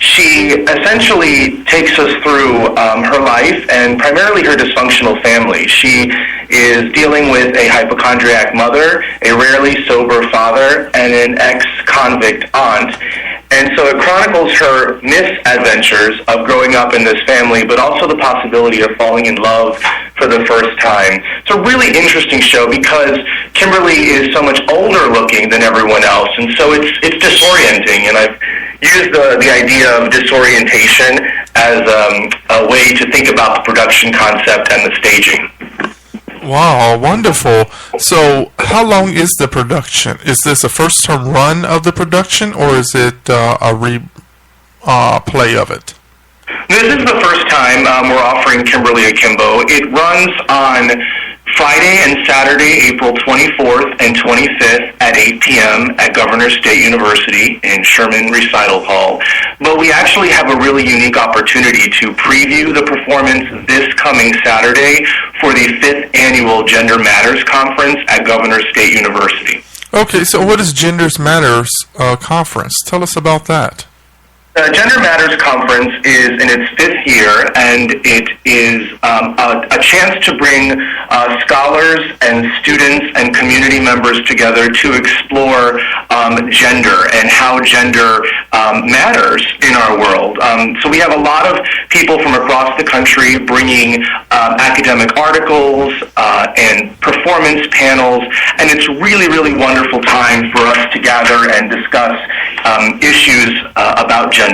She essentially takes us through her life and primarily her dysfunctional family. She is dealing with a hypochondriac mother, a rarely sober father, and an ex-convict aunt. And so it chronicles her misadventures of growing up in this family, but also the possibility of falling in love for the first time. It's a really interesting show because Kimberly is so much older looking than everyone else, and so it's disorienting. And I've used the idea of disorientation as a way to think about the production concept and the staging. Wow, wonderful. So how long is the production? Is this a first-time run of the production, or is it a replay of it? This is the first time we're offering Kimberly Akimbo. It runs on Friday and Saturday, April 24th and 25th at 8 p.m. at Governors State University in Sherman Recital Hall. But we actually have a really unique opportunity to preview the performance this coming Saturday for the 5th Annual Gender Matters Conference at Governors State University. Okay, so what is Genders Matters Conference? Tell us about that. The Gender Matters Conference is in its 5th year, and it is a chance to bring scholars and students and community members together to explore gender and how gender matters in our world. So we have a lot of people from across the country bringing academic articles and performance panels, and it's really, really wonderful time for us to gather and discuss issues about gender.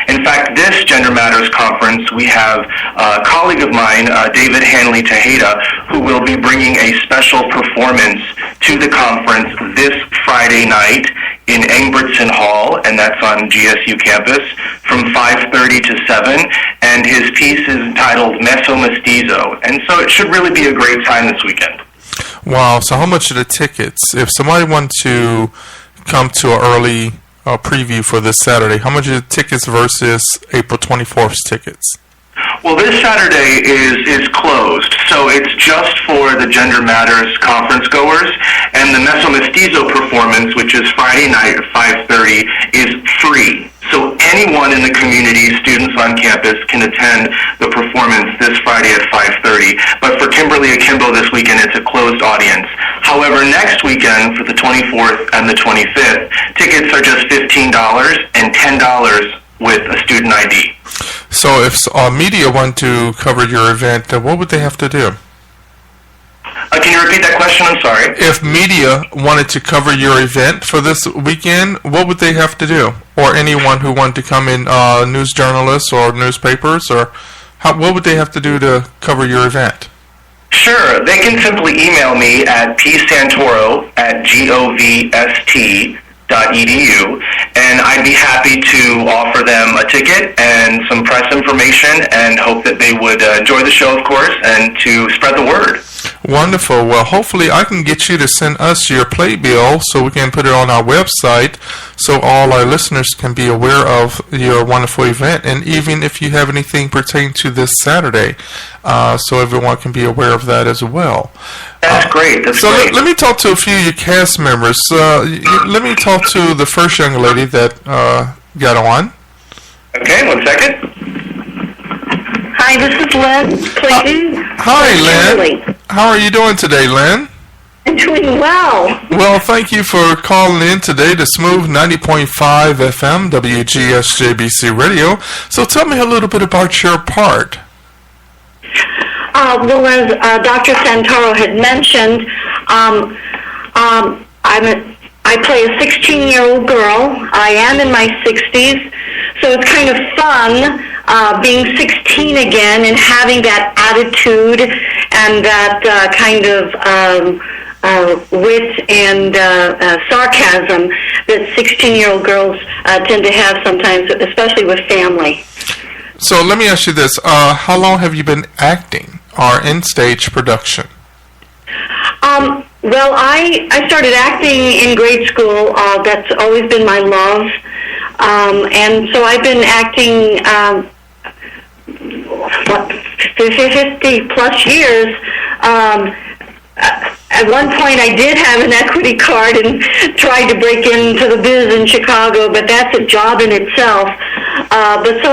In fact, this Gender Matters Conference, we have a colleague of mine, David Hanley Tejeda, who will be bringing a special performance to the conference this Friday night in Engbritson Hall, and that's on GSU campus, from 5:30 to 7, and his piece is entitled Meso Mestizo, and so it should really be a great time this weekend. Wow, so how much are the tickets? If somebody wants to come to an early preview for this Saturday, how much are the tickets versus April 24th's tickets? Well, this Saturday is closed, so it's just for the Gender Matters conference goers, and the Meso Mestizo performance, which is Friday night at 5:30, is free. So anyone in the community, students on campus, can attend the performance this Friday at 5:30. But for Kimberly Akimbo this weekend, it's a closed audience. However, next weekend, for the 24th and the 25th, tickets are just $15 and $10 with a student ID. So if media want to cover your event, what would they have to do? Can you repeat that question? I'm sorry. If media wanted to cover your event for this weekend, what would they have to do? Or anyone who wanted to come in, news journalists or newspapers, or what would they have to do to cover your event? Sure. They can simply email me at psantoro@govst.edu, and I'd be happy to offer them a ticket and some press information, and hope that they would enjoy the show, of course, and to spread the word. Wonderful. Well, hopefully I can get you to send us your playbill so we can put it on our website so all our listeners can be aware of your wonderful event, and even if you have anything pertaining to this Saturday, so everyone can be aware of that as well. That's great. That's great. Let me talk to a few of your cast members. Let me talk to the first young lady that got on. Okay, 1 second. Hi, this is Lynn Clayton. Hi, Lynn. How are you doing today, Lynn? I'm doing well. Well, thank you for calling in today to Smooth 90.5 FM, WGSJBC Radio. So tell me a little bit about your part. Well, as Dr. Santoro had mentioned, I play a 16-year-old girl. I am in my 60s, so it's kind of fun being 16 again and having that attitude and that kind of wit and sarcasm that 16-year-old girls tend to have sometimes, especially with family. So let me ask you this. How long have you been acting or in stage production? Well, I started acting in grade school. That's always been my love. And so I've been acting 50 plus years. At one point I did have an equity card and tried to break into the biz in Chicago, but that's a job in itself. But so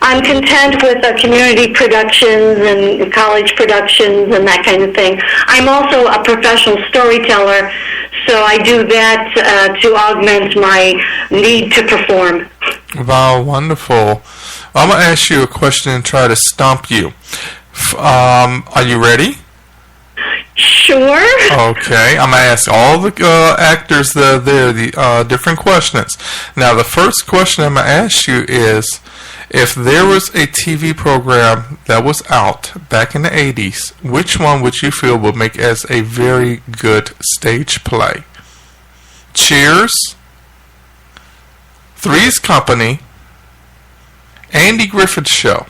I'm content with community productions and college productions and that kind of thing. I'm also a professional storyteller, so I do that to augment my need to perform. Wow, wonderful. I'm going to ask you a question and try to stump you. Are you ready? Sure. Okay, I'm going to ask all the actors that are there the different questions. Now, the first question I'm going to ask you is, if there was a TV program that was out back in the 80s, which one would you feel would make as a very good stage play? Cheers, Three's Company, Andy Griffith's Show.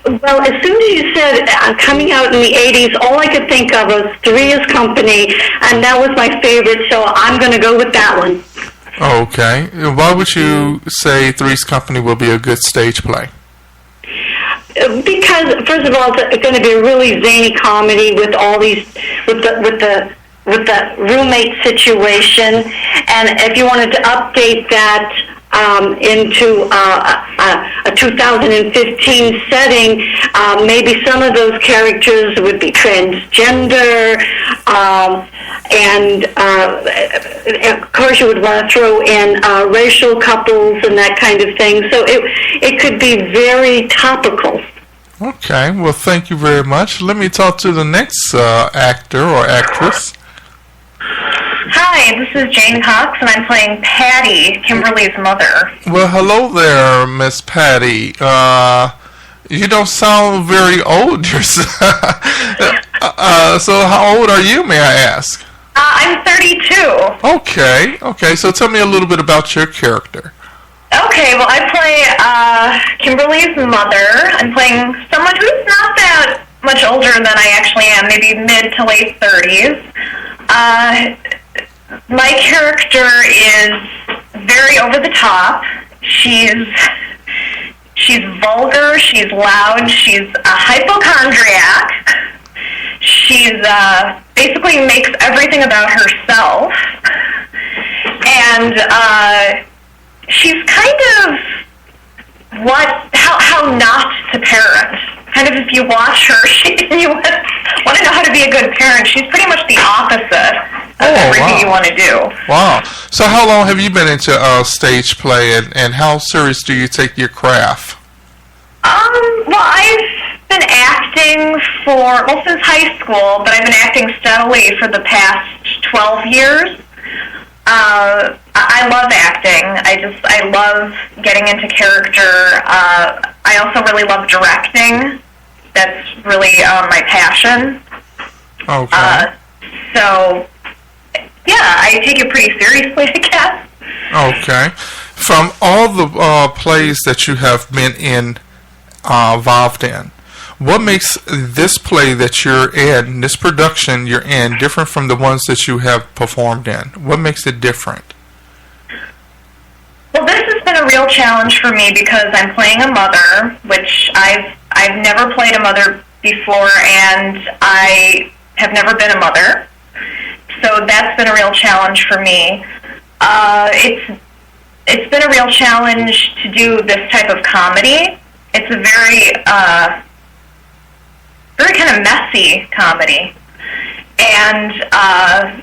Well, as soon as you said coming out in the 80s, all I could think of was Three's Company, and that was my favorite, so I'm going to go with that one. Okay. Why would you say Three's Company will be a good stage play? Because, first of all, it's going to be a really zany comedy with all these, with the roommate situation, and if you wanted to update that into a 2015 setting, maybe some of those characters would be transgender, and of course you would want to throw in racial couples and that kind of thing. So it could be very topical. Okay, well, thank you very much. Let me talk to the next actor or actress. Hi, this is Jane Cox, and I'm playing Patty, Kimberly's mother. Well, hello there, Miss Patty. You don't sound very old yourself. So how old are you, may I ask? I'm 32. Okay, so tell me a little bit about your character. Okay, well, I play Kimberly's mother. I'm playing someone who's not that much older than I actually am, maybe mid to late 30s. My character is very over the top. She's vulgar, she's loud, she's a hypochondriac. She's basically makes everything about herself. And she's kind of how not to parent. Kind of if you watch her, you want to know how to be a good parent. She's pretty much the opposite of everything you want to do. Wow. So how long have you been into stage play, and how serious do you take your craft? Well, I've been acting since high school, but I've been acting steadily for the past 12 years. I love acting. I love getting into character. I also really love directing. That's really my passion. Okay. So, yeah, I take it pretty seriously, I guess. Okay. From all the plays that you have been involved in, what makes this play that you're in, this production you're in, different from the ones that you have performed in? What makes it different? Well, this has been a real challenge for me because I'm playing a mother, which I've never played a mother before, and I have never been a mother. So that's been a real challenge for me. It's been a real challenge to do this type of comedy. It's a very kind of messy comedy, and I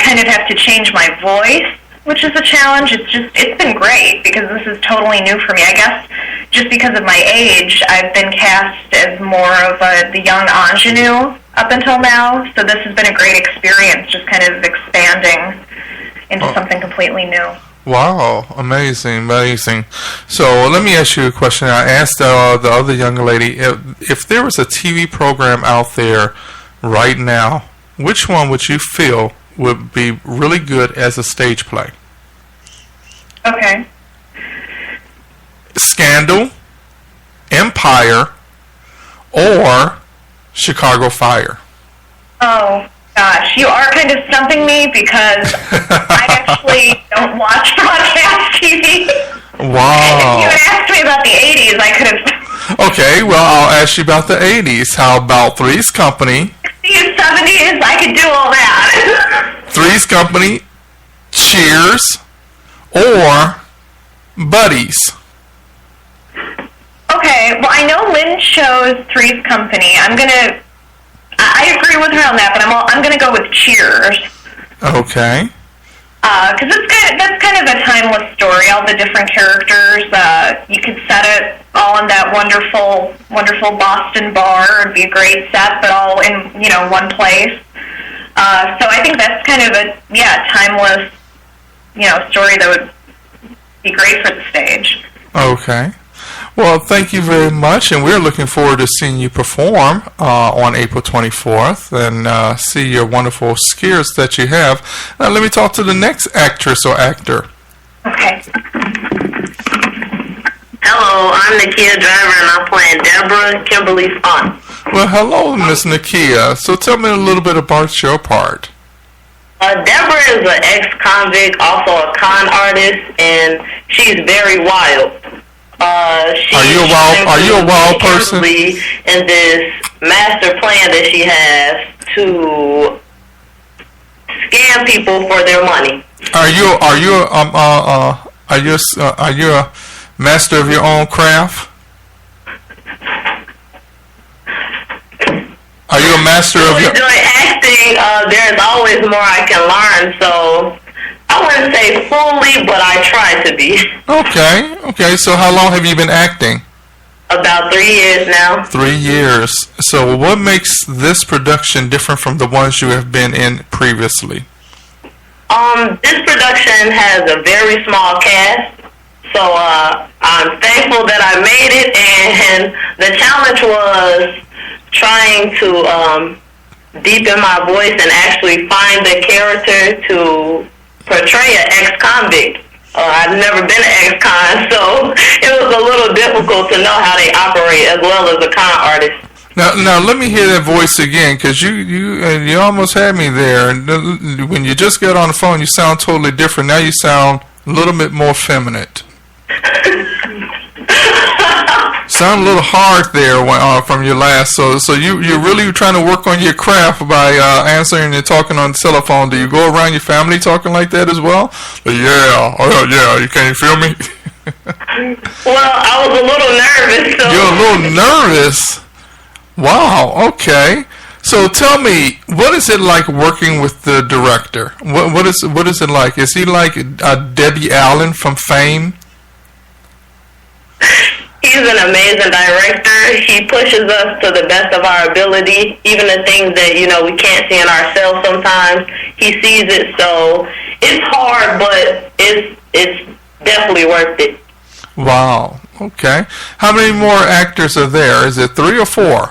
kind of have to change my voice, which is a challenge. It's been great because this is totally new for me. I guess just because of my age, I've been cast as more of the young ingenue up until now, so this has been a great experience, just kind of expanding into something completely new. Wow, amazing. So let me ask you a question. I asked the other young lady, if there was a TV program out there right now, which one would you feel would be really good as a stage play? Okay. Scandal, Empire, or Chicago Fire? Oh, gosh, you are kind of stumping me because I actually don't watch broadcast TV. Wow. If you had asked me about the 80s, I could have... Okay, well, I'll ask you about the 80s. How about Three's Company? 60s, 70s, I could do all that. Three's Company, Cheers, or Buddies? Okay, well, I know Lynn chose Three's Company. I agree with her on that, but I'm gonna go with Cheers. Okay. Because that's kind of a timeless story. All the different characters, you could set it all in that wonderful Boston bar. It'd be a great set, but all in one place. So I think that's kind of a timeless story that would be great for the stage. Okay. Well, thank you very much, and we're looking forward to seeing you perform on April 24th and see your wonderful skills that you have. Now, let me talk to the next actress or actor. Okay. Hello, I'm Nakia Driver, and I'm playing Deborah, Kimberly's aunt. Well, hello, Miss Nakia. So tell me a little bit about your part. Deborah is an ex-convict, also a con artist, and she's very wild. Are you a wild person? In this master plan that she has to scam people for their money. Are you a master of your own craft? Are you a master of your? Doing acting, there's always more I can learn. So I wouldn't say fully, but I try to be. Okay. So how long have you been acting? About 3 years now. 3 years. So what makes this production different from the ones you have been in previously? This production has a very small cast, so I'm thankful that I made it, and the challenge was trying to deepen my voice and actually find a character to portray an ex-convict. I've never been an ex-con, so it was a little difficult to know how they operate as well as a con artist. Now let me hear that voice again, because you almost had me there. And when you just got on the phone, you sound totally different. Now you sound a little bit more feminine. Sound a little hard there from your last. So you're really trying to work on your craft by answering and talking on the telephone. Do you go around your family talking like that as well? Yeah. Oh yeah. Can you feel me? Well, I was a little nervous. So. You're a little nervous. Wow. Okay. So tell me, what is it like working with the director? What is it like? Is he like Debbie Allen from Fame? He's an amazing director. He pushes us to the best of our ability, even the things that we can't see in ourselves sometimes. He sees it, so it's hard, but it's definitely worth it. Wow. Okay. How many more actors are there? Is it 3 or 4?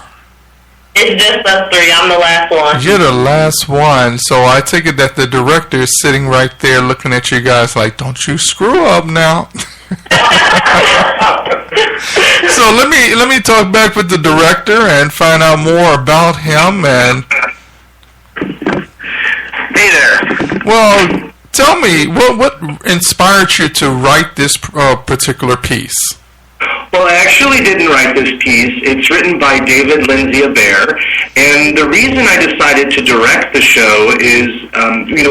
It's just us 3. I'm the last one. You're the last one. So I take it that the director is sitting right there looking at you guys like, don't you screw up now. So let me talk back with the director and find out more about him. And Hey there. well, tell me what inspired you to write this particular piece. Well, I actually didn't write this piece. It's written by David Lindsay-Abaire, and the reason I decided to direct the show is,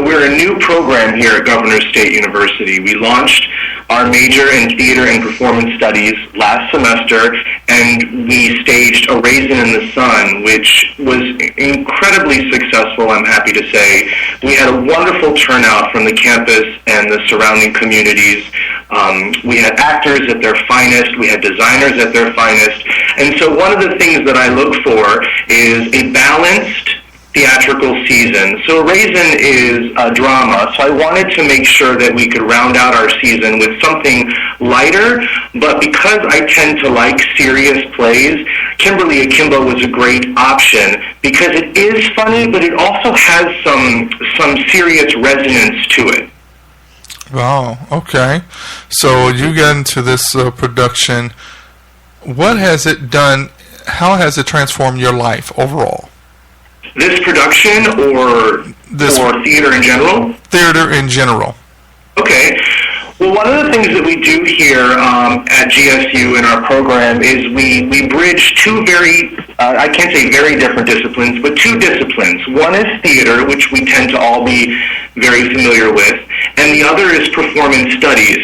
we're a new program here at Governors State University. We launched our major in theater and performance studies last semester, and we staged A Raisin in the Sun, which was incredibly successful, I'm happy to say. We had a wonderful turnout from the campus and the surrounding communities. We had actors at their finest. We had designers at their finest. And so one of the things that I look for is a balanced theatrical season. So Raisin is a drama, so I wanted to make sure that we could round out our season with something lighter, but because I tend to like serious plays, Kimberly Akimbo was a great option because it is funny, but it also has some serious resonance to it. Wow, okay. So you got into this production. What has it done? How has it transformed your life overall? This production or theater in general? Theater in general. Okay. Well, one of the things that we do here at GSU in our program is we bridge two very, I can't say very different disciplines, but two disciplines. One is theater, which we tend to all be very familiar with, and the other is performance studies,